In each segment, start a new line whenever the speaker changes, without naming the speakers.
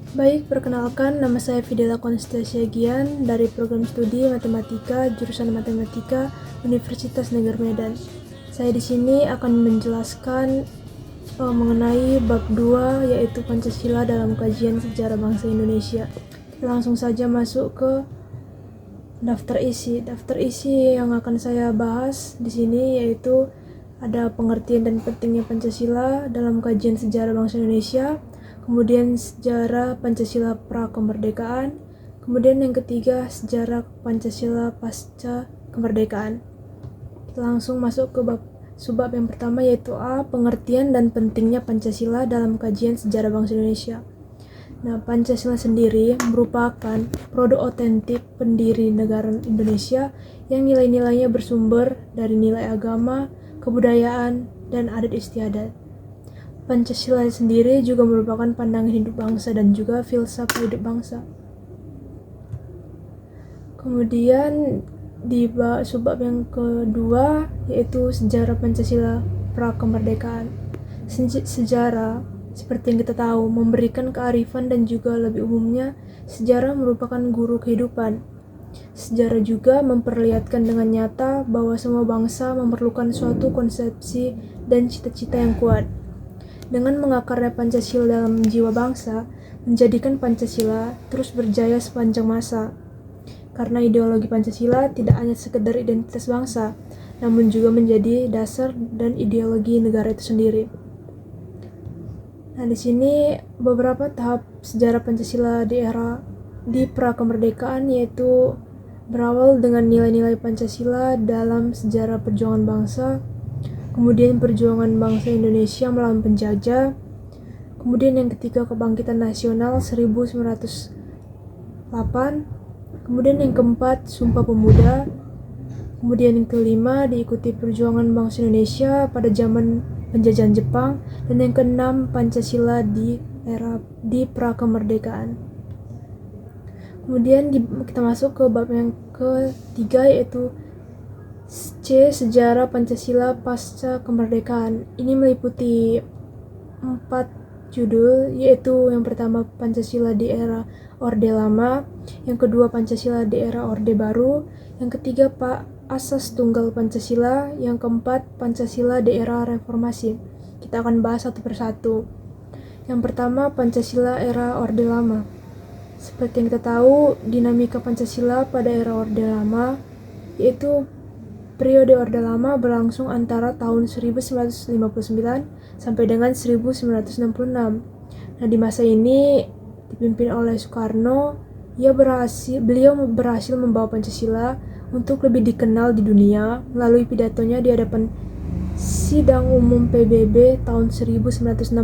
Baik, perkenalkan nama saya Fidela Konstasia Gian dari program studi Matematika jurusan Matematika Universitas Negeri Medan. Saya di sini akan menjelaskan mengenai bab 2 yaitu Pancasila dalam kajian sejarah bangsa Indonesia. Kita langsung saja masuk ke daftar isi. Daftar isi yang akan saya bahas di sini yaitu ada pengertian dan pentingnya Pancasila dalam kajian sejarah bangsa Indonesia, kemudian sejarah Pancasila pra-kemerdekaan, kemudian yang ketiga sejarah Pancasila pasca kemerdekaan. Kita langsung masuk ke subbab yang pertama yaitu A. Pengertian dan pentingnya Pancasila dalam kajian sejarah bangsa Indonesia. Nah, Pancasila sendiri merupakan produk otentik pendiri negara Indonesia yang nilai-nilainya bersumber dari nilai agama, kebudayaan, dan adat istiadat. Pancasila sendiri juga merupakan pandangan hidup bangsa dan juga filsafat hidup bangsa. Kemudian di subbab yang kedua yaitu sejarah Pancasila pra-kemerdekaan. Sejarah seperti yang kita tahu memberikan kearifan dan juga lebih umumnya sejarah merupakan guru kehidupan. Sejarah juga memperlihatkan dengan nyata bahwa semua bangsa memerlukan suatu konsepsi dan cita-cita yang kuat. Dengan mengakarnya Pancasila dalam jiwa bangsa, menjadikan Pancasila terus berjaya sepanjang masa. Karena ideologi Pancasila tidak hanya sekedar identitas bangsa, namun juga menjadi dasar dan ideologi negara itu sendiri. Nah, di sini beberapa tahap sejarah Pancasila di pra-kemerdekaan yaitu berawal dengan nilai-nilai Pancasila dalam sejarah perjuangan bangsa, kemudian perjuangan bangsa Indonesia melawan penjajah, kemudian yang ketiga kebangkitan nasional 1908, kemudian yang keempat Sumpah Pemuda, kemudian yang kelima diikuti perjuangan bangsa Indonesia pada zaman penjajahan Jepang, dan yang keenam Pancasila di pra-kemerdekaan. Kemudian kita masuk ke bab yang ketiga yaitu C. Sejarah Pancasila pasca kemerdekaan. Ini meliputi 4 judul, yaitu yang pertama Pancasila di era Orde Lama, yang kedua Pancasila di era Orde Baru, yang ketiga Asas Tunggal Pancasila, yang keempat Pancasila di era Reformasi. Kita akan bahas satu persatu. Yang pertama Pancasila era Orde Lama. Seperti yang kita tahu, dinamika Pancasila pada era Orde Lama yaitu periode Orde Lama berlangsung antara tahun 1959 sampai dengan 1966. Nah, di masa ini dipimpin oleh Soekarno, beliau berhasil membawa Pancasila untuk lebih dikenal di dunia melalui pidatonya di hadapan Sidang Umum PBB tahun 1960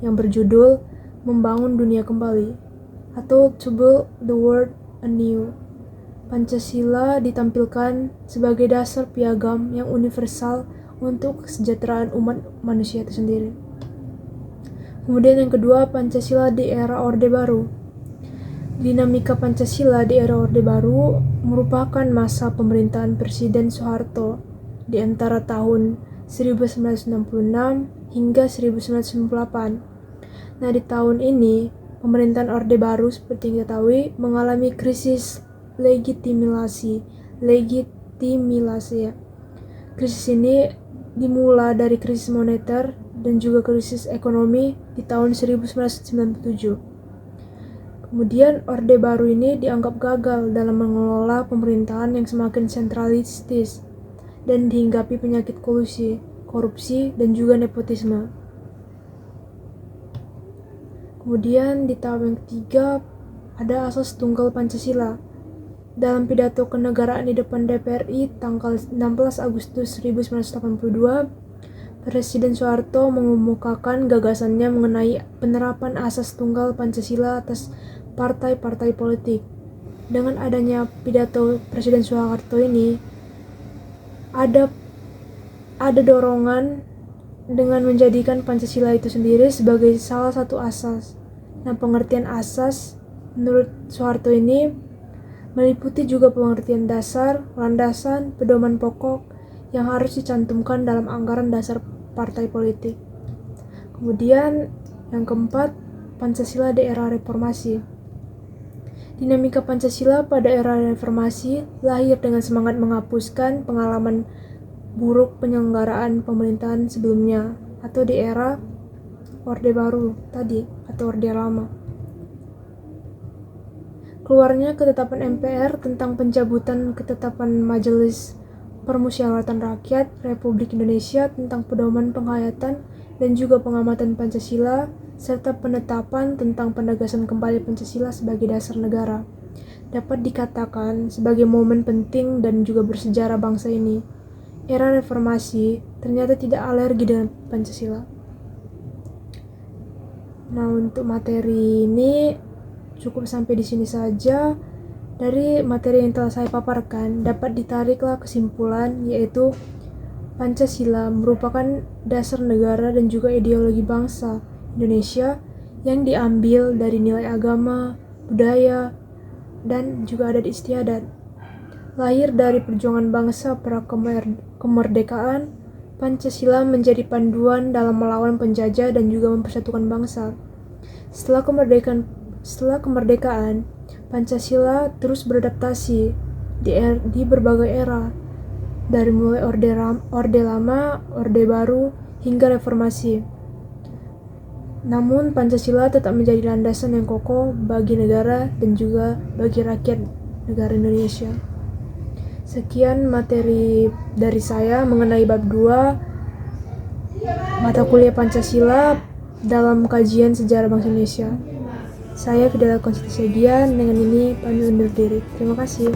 yang berjudul Membangun Dunia Kembali atau To Build the World Anew. Pancasila ditampilkan sebagai dasar piagam yang universal untuk kesejahteraan umat manusia itu sendiri. Kemudian yang kedua, Pancasila di era Orde Baru. Dinamika Pancasila di era Orde Baru merupakan masa pemerintahan Presiden Soeharto di antara tahun 1966 hingga 1998. Nah, di tahun ini pemerintahan Orde Baru seperti yang kita tahu mengalami krisis legitimasi ya. Krisis ini dimulai dari krisis moneter dan juga krisis ekonomi di tahun 1997. Kemudian Orde Baru ini dianggap gagal dalam mengelola pemerintahan yang semakin sentralistis dan dihinggapi penyakit kolusi, korupsi, dan juga nepotisme. Kemudian di tahun yang ketiga ada Asas Tunggal Pancasila. Dalam pidato kenegaraan di depan DPRI tanggal 16 Agustus 1982, Presiden Soeharto mengemukakan gagasannya mengenai penerapan asas tunggal Pancasila atas partai-partai politik. Dengan adanya pidato Presiden Soeharto ini, ada dorongan dengan menjadikan Pancasila itu sendiri sebagai salah satu asas. Nah, pengertian asas menurut Soeharto ini meliputi juga pengertian dasar, landasan, pedoman pokok yang harus dicantumkan dalam anggaran dasar partai politik. Kemudian yang keempat, Pancasila di era reformasi. Dinamika Pancasila pada era reformasi lahir dengan semangat menghapuskan pengalaman buruk penyelenggaraan pemerintahan sebelumnya atau di era Orde Baru tadi atau Orde Lama. Keluarnya ketetapan MPR tentang pencabutan ketetapan Majelis Permusyawaratan Rakyat Republik Indonesia tentang pedoman penghayatan dan juga pengamatan Pancasila serta penetapan tentang penegasan kembali Pancasila sebagai dasar negara dapat dikatakan sebagai momen penting dan juga bersejarah bangsa ini. Era reformasi ternyata tidak alergi dengan Pancasila. Nah, untuk materi ini cukup sampai di sini saja. Dari materi yang telah saya paparkan dapat ditariklah kesimpulan, yaitu Pancasila merupakan dasar negara dan juga ideologi bangsa Indonesia yang diambil dari nilai agama, budaya, dan juga adat istiadat. Lahir dari perjuangan bangsa pra kemerdekaan, Pancasila menjadi panduan dalam melawan penjajah dan juga mempersatukan bangsa. Setelah kemerdekaan, Pancasila terus beradaptasi di berbagai era, dari mulai Orde Lama, Orde Baru, hingga reformasi. Namun Pancasila tetap menjadi landasan yang kokoh bagi negara dan juga bagi rakyat negara Indonesia. Sekian materi dari saya mengenai bab 2 mata kuliah Pancasila dalam kajian sejarah bangsa Indonesia. Saya Fidela Konstitusi Gian, dengan ini pamit undur diri. Terima kasih.